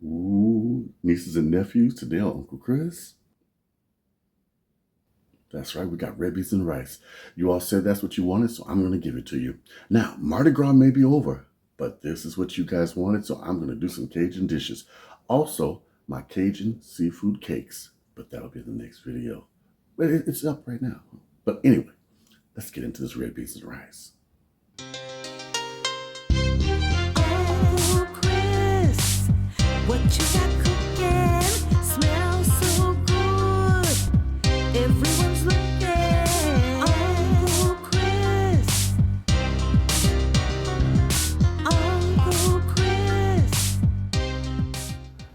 Ooh, nieces and nephews to their Uncle Chris. That's right, we got red beans and rice. You all said that's what you wanted, so I'm going to give it to you. Now, Mardi Gras may be over, but this is what you guys wanted, so I'm going to do some Cajun dishes. Also, my Cajun seafood cakes, but that'll be the next video. But it's up right now. But anyway, let's get into this red beans and rice. Oh, Chris, what you got cooking smells so good. Everyone's looking. Uncle Chris. Uncle Chris.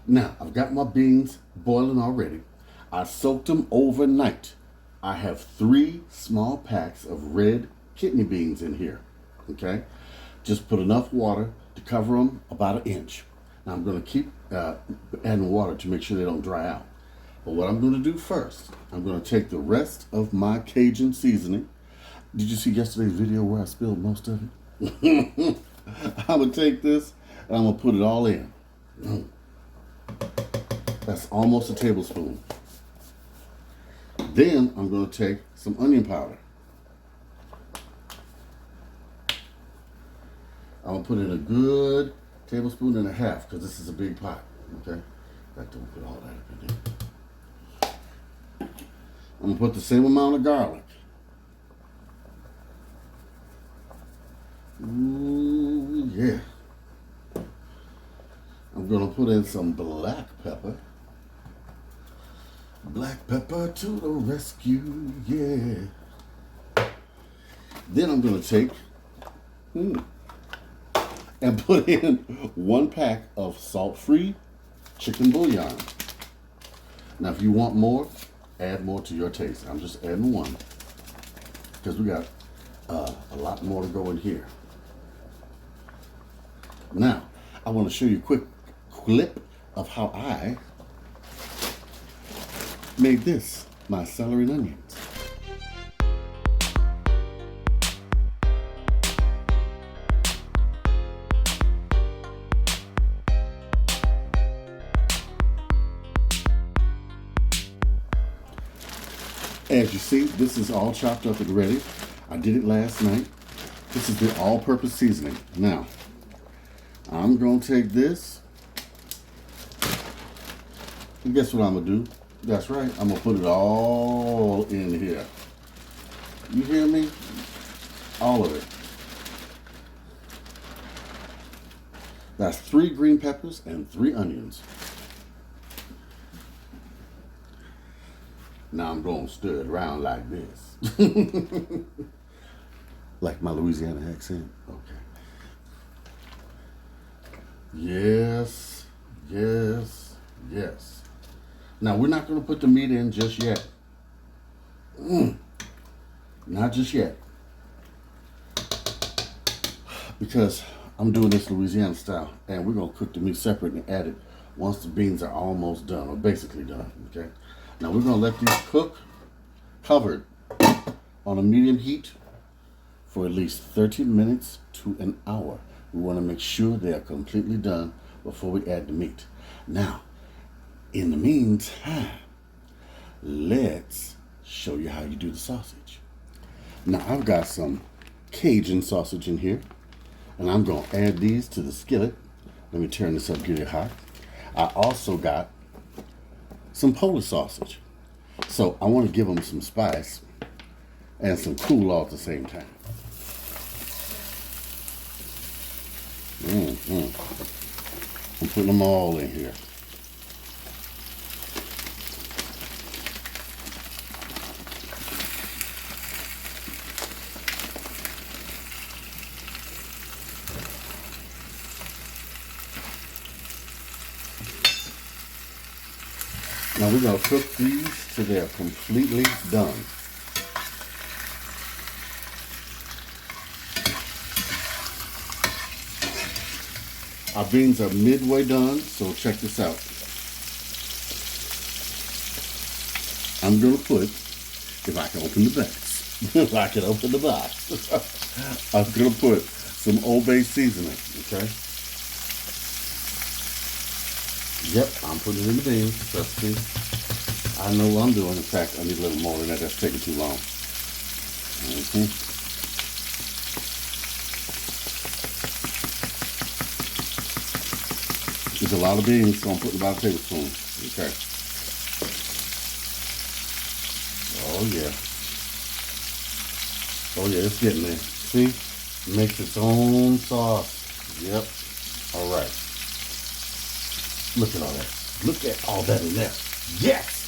Now, I've got my beans boiling already. I soaked them overnight. I have 3 small packs of red kidney beans in here. Okay? Just put enough water to cover them about an inch. Now, I'm going to keep adding water to make sure they don't dry out. But what I'm going to do first, I'm going to take the rest of my Cajun seasoning. Did you see yesterday's video where I spilled most of it? I'm going to take this and I'm going to put it all in. That's almost a tablespoon. Then I'm going to take some onion powder. I'm going to put in a good tablespoon and a half because this is a big pot. Okay? Got to put all that up in there. I'm going to put the same amount of garlic. Ooh, yeah. I'm going to put in some black pepper. Black pepper to the rescue, yeah. Then I'm going to take and put in 1 pack of salt-free chicken bouillon. Now, if you want more, add more to your taste. I'm just adding 1 because we got a lot more to go in here. Now, I want to show you a quick clip of how I made this, my celery and onions. As you see, this is all chopped up and ready. I did it last night. This is the all-purpose seasoning. Now, I'm going to take this, and guess what I'm going to do? That's right, I'm going to put it all in here. You hear me? All of it. That's 3 green peppers and 3 onions. Now I'm going to stir it around like this. Like my Louisiana accent? Okay. Yes, yes, yes. Now we're not going to put the meat in just yet. Not just yet. Because I'm doing this Louisiana style, and we're going to cook the meat separate and add it once the beans are almost done, or basically done, okay? Now we're going to let these cook covered on a medium heat for at least 30 minutes to an hour. We want to make sure they are completely done before we add the meat. Now, in the meantime, let's show you how you do the sausage. Now, I've got some Cajun sausage in here, and I'm going to add these to the skillet. Let me turn this up, get it hot. I also got some Polish sausage. So I want to give them some spice and some cool all at the same time. I'm putting them all in here. Now we're going to cook these till they're completely done. Our beans are midway done, so check this out. I'm going to put, if I can open the box, if I can open the box, I'm going to put some Old Bay seasoning, okay? Yep, I'm putting it in the beans. Trust me. I know what I'm doing. In fact, I need a little more than that. That's taking too long. There's a lot of beans, so I'm putting about a tablespoon. Okay. Oh yeah. Oh yeah, it's getting there. See? It makes its own sauce. Yep. All right. Look at all that. Look at all that in there. Yes!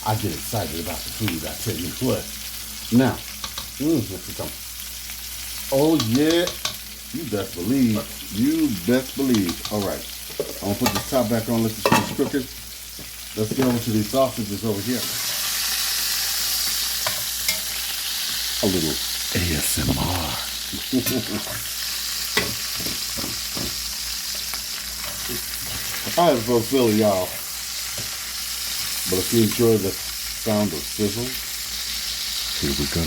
I get excited about the food, I tell you what. Now, let's see something. Oh yeah. You best believe. You best believe. All right. I'm going to put this top back on, let this finish cooking. Let's get over to these sausages over here. A little ASMR. I am so silly, y'all. But if you enjoy the sound of sizzle, here we go.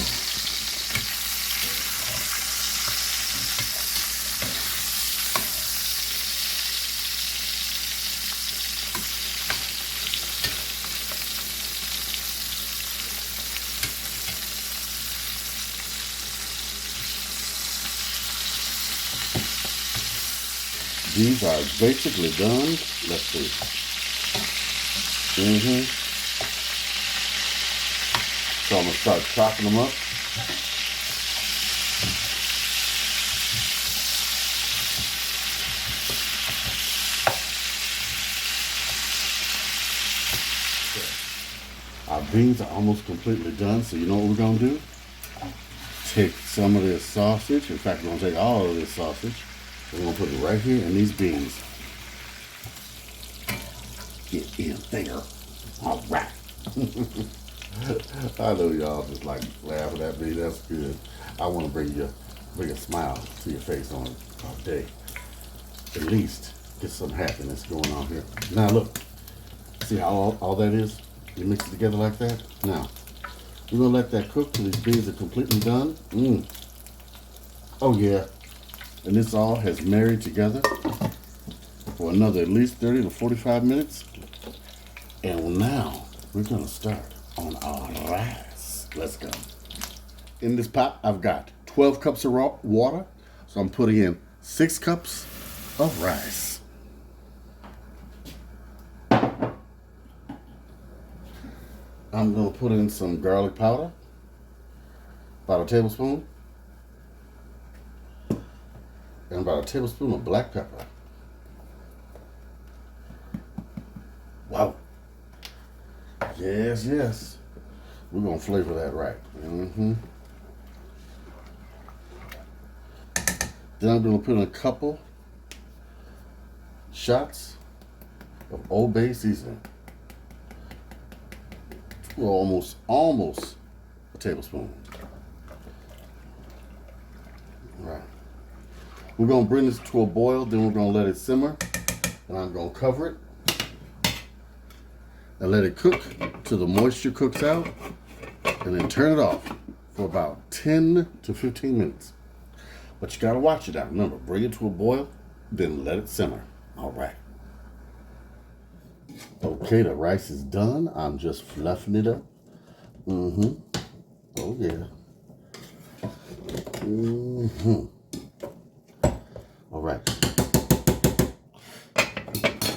These are basically done. Let's see. So I'm going to start chopping them up. Our beans are almost completely done, so you know what we're going to do? Take some of this sausage. In fact, we're going to take all of this sausage. We're going to put it right here in these beans. Get in there. All right. I know y'all just like laughing at me. That's good. I want to bring a smile to your face on all day. At least get some happiness going on here. Now look. See how all that is? You mix it together like that? Now, we're going to let that cook till these beans are completely done. Oh yeah. And this all has married together for another at least 30 to 45 minutes. And now we're gonna start on our rice. Let's go. In this pot, I've got 12 cups of raw water. So I'm putting in 6 cups of rice. I'm gonna put in some garlic powder, about a tablespoon. And about a tablespoon of black pepper. Wow. Yes, yes. We're going to flavor that right. Then I'm going to put in a couple shots of Old Bay seasoning. Well, almost a tablespoon. All right. We're going to bring this to a boil, then we're going to let it simmer. And I'm going to cover it and let it cook till the moisture cooks out. And then turn it off for about 10 to 15 minutes. But you got to watch it out. Remember, bring it to a boil, then let it simmer. All right. Okay, the rice is done. I'm just fluffing it up. Oh, yeah. All right.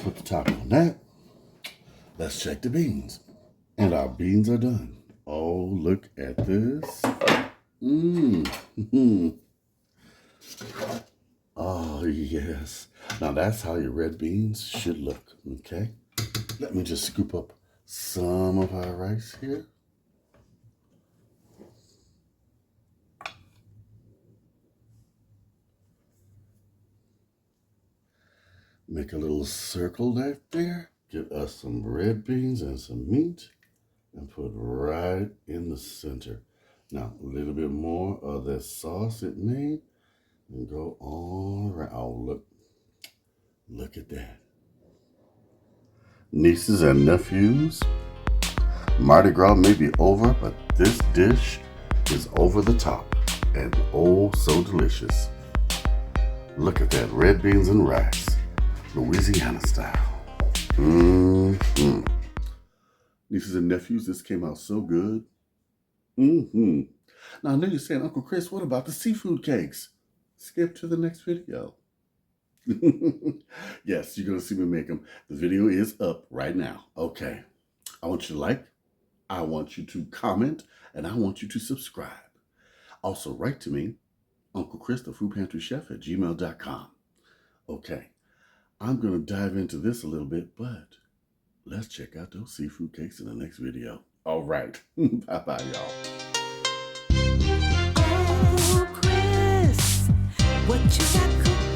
Put the top on that. Let's check the beans. And our beans are done. Oh, look at this. Oh, yes. Now that's how your red beans should look, okay? Let me just scoop up some of our rice here. Make a little circle right there. Get us some red beans and some meat and put right in the center. Now, a little bit more of that sauce it made and go all around. Oh, look at that. Nieces and nephews, Mardi Gras may be over, but this dish is over the top and oh so delicious. Look at that, red beans and rice. Louisiana style. Mm-hmm. Nieces and nephews, this came out so good. Mm-hmm. Now I know you're saying, Uncle Chris, what about the seafood cakes? Skip to the next video. Yes, you're going to see me make them. The video is up right now. Okay. I want you to like, I want you to comment, and I want you to subscribe. Also, write to me, Uncle Chris, the Food Pantry Chef at gmail.com. Okay. I'm going to dive into this a little bit, but let's check out those seafood cakes in the next video. All right. Bye-bye, y'all. Uncle Chris, what you got cooking?